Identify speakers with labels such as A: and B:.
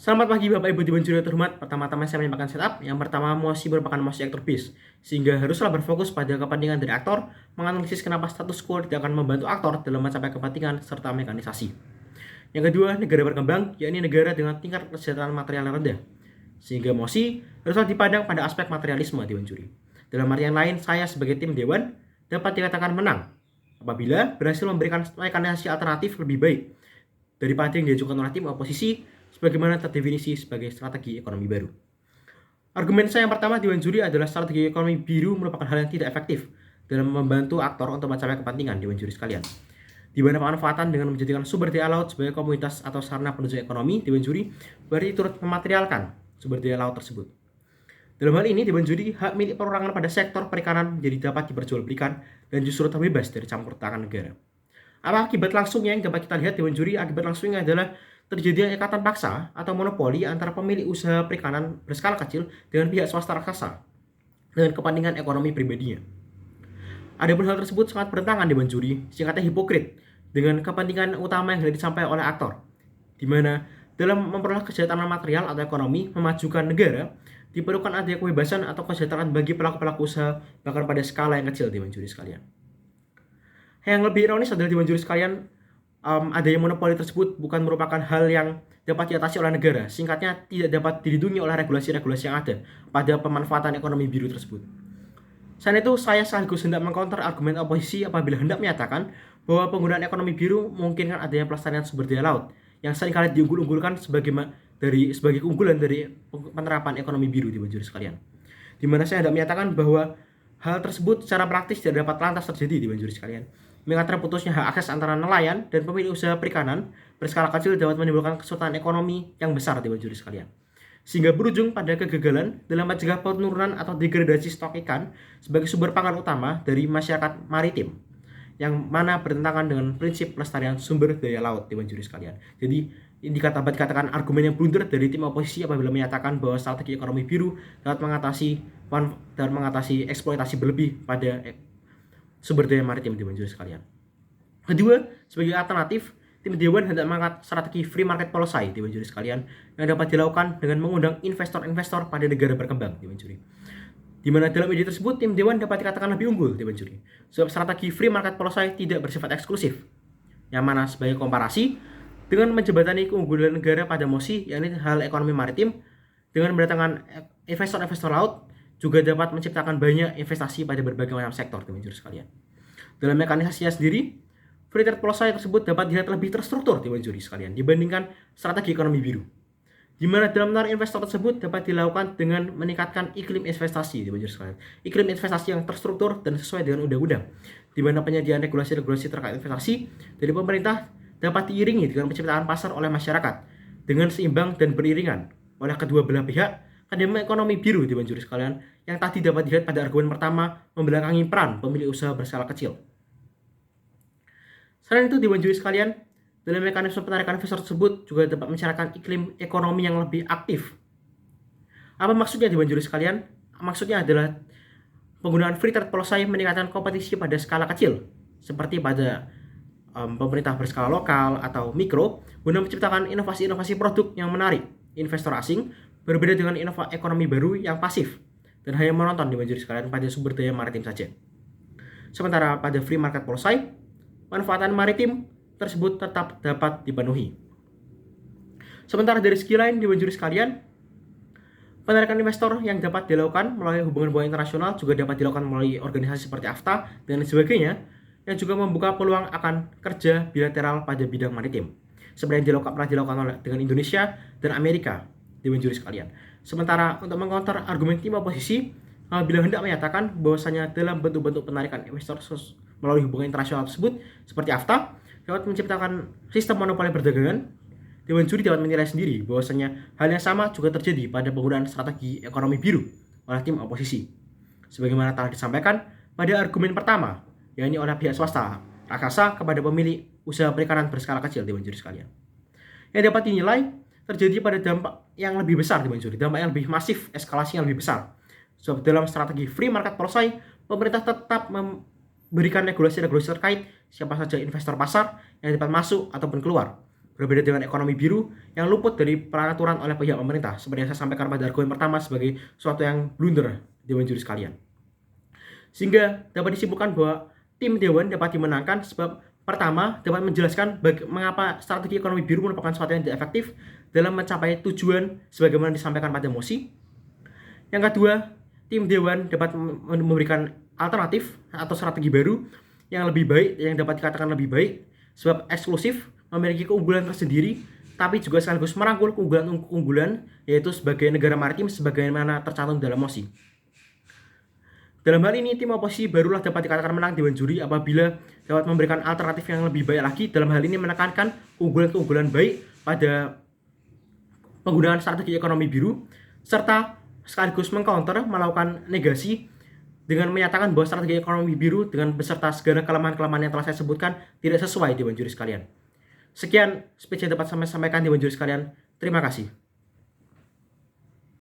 A: Selamat pagi Bapak Ibu Dewan Juri terhormat. Pertama-tama saya menyampaikan setup. Yang pertama, mosi merupakan mosi aktor bis, sehingga haruslah berfokus pada kepentingan dari aktor, menganalisis kenapa status quo tidak akan membantu aktor dalam mencapai kepentingan serta mekanisasi. Yang kedua, negara berkembang, yakni negara dengan tingkat kesejahteraan material yang rendah, sehingga mosi haruslah dipandang pada aspek materialisme Dewan Juri. Dalam artian lain, saya sebagai tim Dewan dapat dikatakan menang apabila berhasil memberikan mekanisasi alternatif lebih baik daripada yang diajukan oleh tim oposisi sebagaimana terdefinisi sebagai strategi ekonomi baru. Argumen saya yang pertama Dewan Juri adalah strategi ekonomi biru merupakan hal yang tidak efektif dalam membantu aktor untuk mencapai kepentingan Dewan Juri sekalian. Di mana pemanfaatan dengan menjadikan sumber daya laut sebagai komoditas atau sarana penunjang ekonomi Dewan Juri berarti turut mematerialkan sumber daya laut tersebut. Dalam hal ini Dewan Juri hak milik perorangan pada sektor perikanan menjadi dapat diperjualbelikan dan justru terbebas dari campur tangan negara. Apa akibat langsungnya yang dapat kita lihat Dewan Juri? Akibat langsungnya adalah terjadinya ikatan paksa atau monopoli antara pemilik usaha perikanan berskala kecil dengan pihak swasta raksasa dengan kepentingan ekonomi pribadinya. Adapun hal tersebut sangat bertentangan Dewan Juri, singkatnya hipokrit, dengan kepentingan utama yang disampaikan oleh aktor, di mana dalam memperoleh kesejahteraan material atau ekonomi memajukan negara diperlukan adanya kebebasan atau kesejahteraan bagi pelaku-pelaku usaha bahkan pada skala yang kecil Dewan Juri sekalian. Yang lebih ironis adalah Dewan Juri sekalian, adanya monopoli tersebut bukan merupakan hal yang dapat diatasi oleh negara. Singkatnya, tidak dapat dilindungi oleh regulasi-regulasi yang ada pada pemanfaatan ekonomi biru tersebut. Selain itu, saya sekaligus hendak mengcounter argumen oposisi apabila hendak menyatakan bahwa penggunaan ekonomi biru memungkinkan adanya pelestarian sumber daya laut yang seringkali diunggul-unggulkan sebagai keunggulan dari penerapan ekonomi biru Dewan Juri sekalian. Di mana saya hendak menyatakan bahwa hal tersebut secara praktis tidak dapat lantas terjadi Dewan Juri sekalian. Mengenai terputusnya hak akses antara nelayan dan pemilik usaha perikanan berskala kecil dapat menimbulkan kesulitan ekonomi yang besar Dewan Juri sekalian, sehingga berujung pada kegagalan dalam mencegah penurunan atau degradasi stok ikan sebagai sumber pangan utama dari masyarakat maritim, yang mana bertentangan dengan prinsip pelestarian sumber daya laut Dewan Juri sekalian. Jadi dapat dikatakan argumen yang blunder dari tim oposisi apabila menyatakan bahwa strategi ekonomi biru dapat mengatasi eksploitasi berlebih pada sumber daya maritim Dewan Juri sekalian. Kedua, sebagai alternatif, tim Dewan hendak mengangkat strategi free market policy Dewan Juri sekalian yang dapat dilakukan dengan mengundang investor-investor pada negara berkembang Dewan Juri. Di mana dalam ide tersebut tim Dewan dapat dikatakan lebih unggul Dewan Juri. Sebab strategi free market policy tidak bersifat eksklusif. Yang mana sebagai komparasi dengan menjembatani keunggulan negara pada mosi yakni hal ekonomi maritim dengan mendatangkan investor-investor laut juga dapat menciptakan banyak investasi pada berbagai macam sektor Dewan Juri sekalian. Dalam mekanisasinya sendiri, free trade policy tersebut dapat dilihat lebih terstruktur Dewan Juri sekalian dibandingkan strategi ekonomi biru, di mana dalam menarik investor tersebut dapat dilakukan dengan meningkatkan iklim investasi Dewan Juri sekalian. Iklim investasi yang terstruktur dan sesuai dengan undang-undang, di mana penyediaan regulasi-regulasi terkait investasi dari pemerintah dapat diiringi dengan penciptaan pasar oleh masyarakat dengan seimbang dan beriringan oleh kedua belah pihak. Kadang ekonomi biru Dewan Juri sekalian yang tadi dapat dilihat pada argumen pertama membelakangi peran pemilik usaha berskala kecil. Selain itu Dewan Juri sekalian, dalam mekanisme penarikan investor tersebut juga dapat mencerahkan iklim ekonomi yang lebih aktif. Apa maksudnya Dewan Juri sekalian? Maksudnya adalah penggunaan free trade policy meningkatkan kompetisi pada skala kecil seperti pada pemerintah berskala lokal atau mikro guna menciptakan inovasi-inovasi produk yang menarik investor asing, berbeda dengan ekonomi baru yang pasif dan hanya menonton Dewan Juri sekalian pada sumber daya maritim saja. Sementara pada free market policy, manfaatan maritim tersebut tetap dapat dipenuhi. Sementara dari segi lain Dewan Juri sekalian, penarikan investor yang dapat dilakukan melalui hubungan internasional juga dapat dilakukan melalui organisasi seperti AFTA dan sebagainya, yang juga membuka peluang akan kerja bilateral pada bidang maritim, seperti yang pernah dilakukan dengan Indonesia dan Amerika Dewan Juri sekalian. Sementara untuk mengcounter argumen tim oposisi, bila hendak menyatakan bahwasanya dalam bentuk-bentuk penarikan investor melalui hubungan internasional tersebut seperti AFTA dapat menciptakan sistem monopoli perdagangan, Dewan Juri dapat menilai sendiri bahwasanya hal yang sama juga terjadi pada penggunaan strategi ekonomi biru oleh tim oposisi. Sebagaimana telah disampaikan pada argumen pertama, yakni oleh pihak swasta raksasa kepada pemilik usaha perikanan berskala kecil Dewan Juri sekalian. Yang dapat dinilai terjadi pada dampak yang lebih besar Dewan Juri, dampak yang lebih masif, eskalasi yang lebih besar. Sebab dalam strategi free market policy, pemerintah tetap memberikan regulasi-regulasi terkait siapa saja investor pasar yang dapat masuk ataupun keluar, Berbeda dengan ekonomi biru yang luput dari peraturan oleh pihak pemerintah, seperti yang saya sampaikan pada argumen pertama sebagai suatu yang blunder, Dewan Juri sekalian. Sehingga dapat disimpulkan bahwa tim Dewan dapat dimenangkan sebab pertama dapat menjelaskan mengapa strategi ekonomi biru merupakan suatu yang tidak efektif dalam mencapai tujuan sebagaimana disampaikan pada mosi. Yang kedua, tim Dewan dapat memberikan alternatif atau strategi baru yang lebih baik, yang dapat dikatakan lebih baik sebab eksklusif, memiliki keunggulan tersendiri, tapi juga sekaligus merangkul keunggulan yaitu sebagai negara maritim sebagaimana tercantum dalam mosi. Dalam hal ini, tim oposisi barulah dapat dikatakan menang Dewan Juri apabila dapat memberikan alternatif yang lebih baik lagi, dalam hal ini menekankan keunggulan-keunggulan baik pada penggunaan strategi ekonomi biru, serta sekaligus mengcounter, melakukan negasi dengan menyatakan bahwa strategi ekonomi biru dengan beserta segala kelemahan-kelemahan yang telah saya sebutkan tidak sesuai Dewan Juri sekalian. Sekian speech yang dapat saya sampaikan Dewan Juri sekalian. Terima kasih.